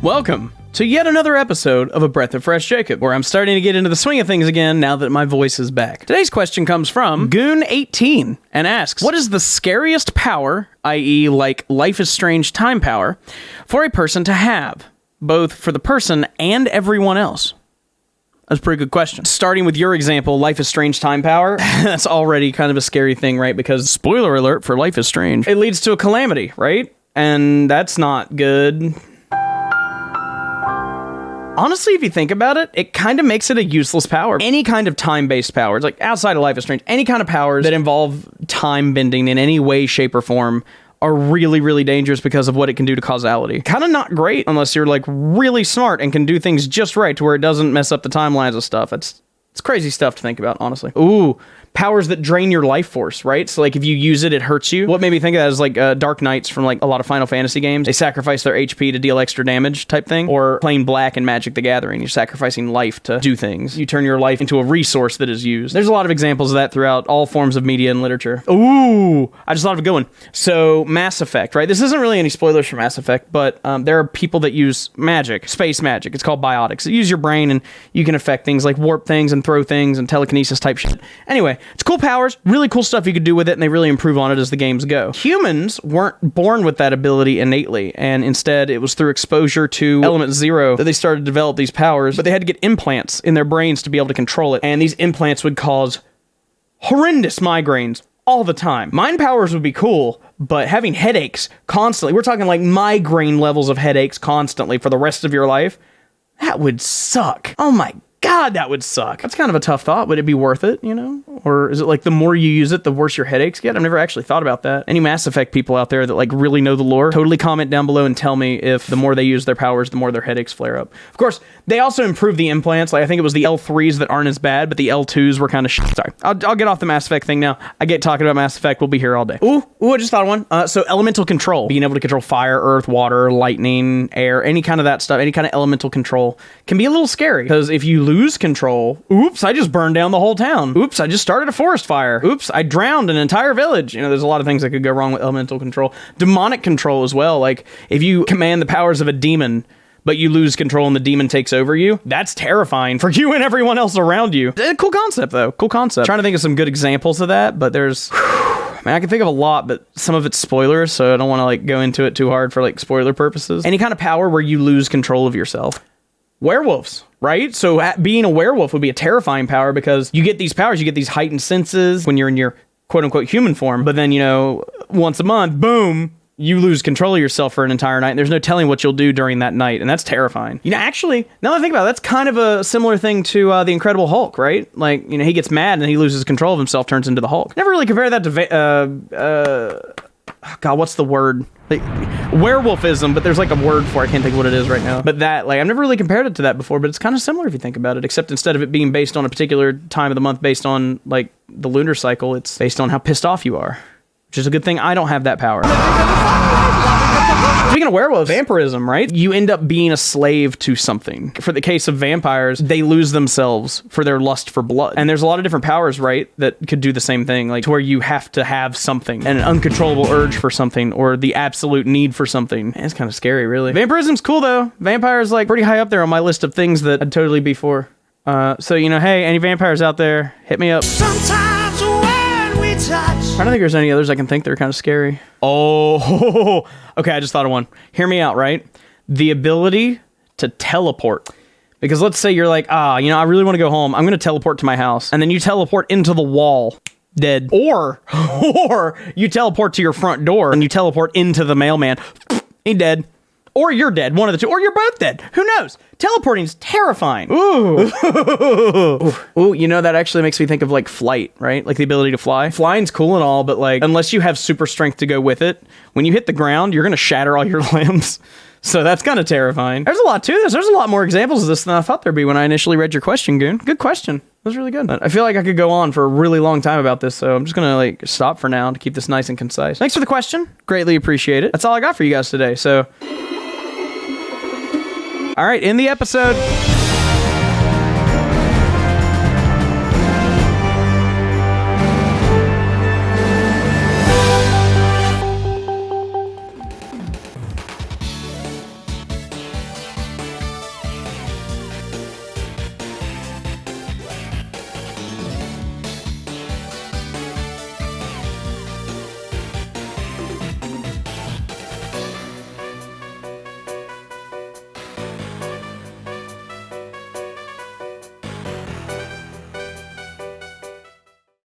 Welcome to yet another episode of A Breath of Fresh Jacob, where I'm starting to get into the swing of things again now that my voice is back. Today's question comes from Goon18 and asks, what is the scariest power, i.e. like Life is Strange time power, for a person to have, both for the person and everyone else? That's a pretty good question. Starting with your example, Life is Strange time power, that's already kind of a scary thing, right? Because, spoiler alert for Life is Strange, it leads to a calamity, right? And that's not good. Honestly, if you think about it, it kind of makes it a useless power. Any kind of time-based powers, like outside of Life is Strange, any kind of powers that involve time bending in any way, shape, or form are really, really dangerous because of what it can do to causality. Kind of not great unless you're like really smart and can do things just right to where it doesn't mess up the timelines of stuff. It's crazy stuff to think about, honestly. Ooh, powers that drain your life force, right? So like if you use it, it hurts you. What made me think of that is like Dark Knights from like a lot of Final Fantasy games. They sacrifice their HP to deal extra damage type thing. Or plain black in Magic the Gathering. You're sacrificing life to do things. You turn your life into a resource that is used. There's a lot of examples of that throughout all forms of media and literature. Ooh, I just thought of a good one. So Mass Effect, right? This isn't really any spoilers for Mass Effect, but there are people that use magic, space magic. It's called biotics. You use your brain and you can affect things like warp things and throw things and telekinesis type shit. Anyway, it's cool powers, really cool stuff you could do with it, and they really improve on it as the games go. Humans weren't born with that ability innately, and instead it was through exposure to Element Zero that they started to develop these powers, but they had to get implants in their brains to be able to control it, and these implants would cause horrendous migraines all the time. Mind powers would be cool, but having headaches constantly, we're talking like migraine levels of headaches constantly for the rest of your life, that would suck. Oh my God, that would suck. That's kind of a tough thought. Would it be worth it, you know? Or is it like the more you use it, the worse your headaches get? I've never actually thought about that. Any Mass Effect people out there that like really know the lore, totally comment down below and tell me if the more they use their powers, the more their headaches flare up. Of course, they also improved the implants. Like I think it was the L3s that aren't as bad, but the L2s were kind of shit. Sorry, I'll get off the Mass Effect thing now. I get talking about Mass Effect. We'll be here all day. Ooh, I just thought of one. So elemental control, being able to control fire, earth, water, lightning, air, any kind of that stuff, any kind of elemental control can be a little scary because if you lose control, oops, I just burned down the whole town. Oops, I just started a forest fire. Oops, I drowned an entire village. You know, there's a lot of things that could go wrong with elemental control. Demonic control as well. Like, if you command the powers of a demon, but you lose control and the demon takes over you, that's terrifying for you and everyone else around you. Cool concept, though. Cool concept. Trying to think of some good examples of that, but there's... Man, I can think of a lot, but some of it's spoilers, so I don't want to, like, go into it too hard for, like, spoiler purposes. Any kind of power where you lose control of yourself. Werewolves, right? So being a werewolf would be a terrifying power because you get these powers, you get these heightened senses when you're in your quote-unquote human form, but then, you know, once a month, boom, you lose control of yourself for an entire night, and there's no telling what you'll do during that night, and that's terrifying. You know, actually, now that I think about it, that's kind of a similar thing to the Incredible Hulk, right? Like, you know, he gets mad and he loses control of himself, turns into the Hulk. Never really compare that to God, what's the word? Like, werewolfism, but there's like a word for it. I can't think of what it is right now. But that, like, I've never really compared it to that before, but it's kind of similar if you think about it, except instead of it being based on a particular time of the month based on, like, the lunar cycle, it's based on how pissed off you are, which is a good thing I don't have that power. Speaking of werewolves, vampirism, right? You end up being a slave to something. For the case of vampires, they lose themselves for their lust for blood. And there's a lot of different powers, right, that could do the same thing, like to where you have to have something, an uncontrollable urge for something, or the absolute need for something. Man, it's kind of scary, really. Vampirism's cool, though. Vampires, like, pretty high up there on my list of things that I'd totally be for. So, you know, hey, any vampires out there, hit me up. Sometimes when we touch... I don't think there's any others I can think that are kind of scary. Oh, okay, I just thought of one. Hear me out, right? The ability to teleport. Because let's say you're like, you know, I really want to go home. I'm going to teleport to my house. And then you teleport into the wall. Dead. Or you teleport to your front door and you teleport into the mailman. He dead. Or you're dead, one of the two. Or you're both dead. Who knows? Teleporting's terrifying. Ooh. Ooh, you know, that actually makes me think of, like, flight, right? Like, the ability to fly. Flying's cool and all, but, like, unless you have super strength to go with it, when you hit the ground, you're going to shatter all your limbs. So that's kind of terrifying. There's a lot to this. There's a lot more examples of this than I thought there'd be when I initially read your question, Goon. Good question. That was really good. I feel like I could go on for a really long time about this, so I'm just going to, like, stop for now to keep this nice and concise. Thanks for the question. Greatly appreciate it. That's all I got for you guys today, so... All right, in the episode.